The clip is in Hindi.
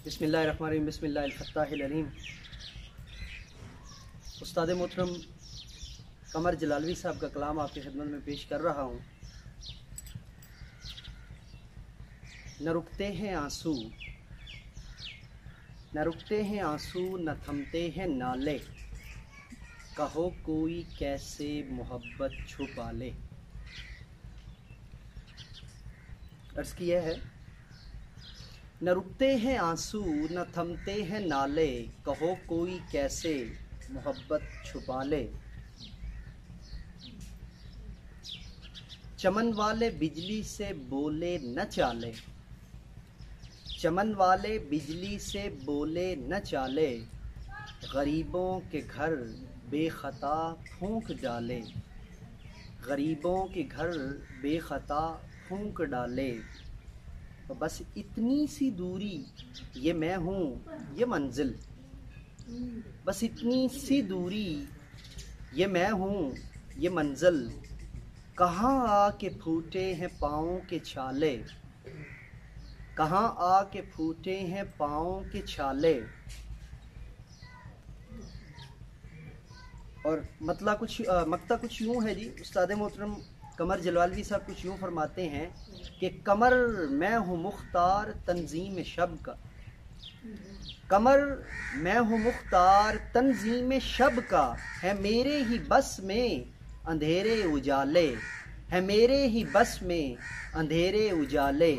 बिस्मिल्लाहिर्रहमानिर्रहीम बिस्मिल्लाहिल-फत्ताहिल-अलीम। उस्ताद मोहतरम कमर जलालवी साहब का कलाम आपकी खिदमत में पेश कर रहा हूँ। न रुकते हैं आंसू, न रुकते हैं आंसू, न थमते हैं नाले, कहो कोई कैसे मोहब्बत छुपा ले। अर्ज़ किया है, न रुकते हैं आंसू, न थमते हैं नाले, कहो कोई कैसे मोहब्बत छुपा ले। चमन वाले बिजली से बोले न चाले, चमन वाले बिजली से बोले न चाले, गरीबों के घर बेखता फूंक डाले, गरीबों के घर बेखता फूंक डाले। तो बस इतनी सी दूरी ये मैं हूँ ये मंजिल, बस इतनी सी दूरी ये मैं हूँ ये मंजिल, कहाँ आके फूटे हैं पाँव के छाले, कहाँ आके फूटे हैं पाँव के छाले। और मक्ता कुछ यूँ है जी। उस्ताद मोहतरम कमर जलालवी साहब कुछ यूँ फरमाते हैं कि कमर मैं हूँ मुख्तार तंजीम शब का, कमर मैं हूँ मुख्तार तंजीम शब का, है मेरे ही बस में अंधेरे उजाले, है मेरे ही बस में अंधेरे उजाले।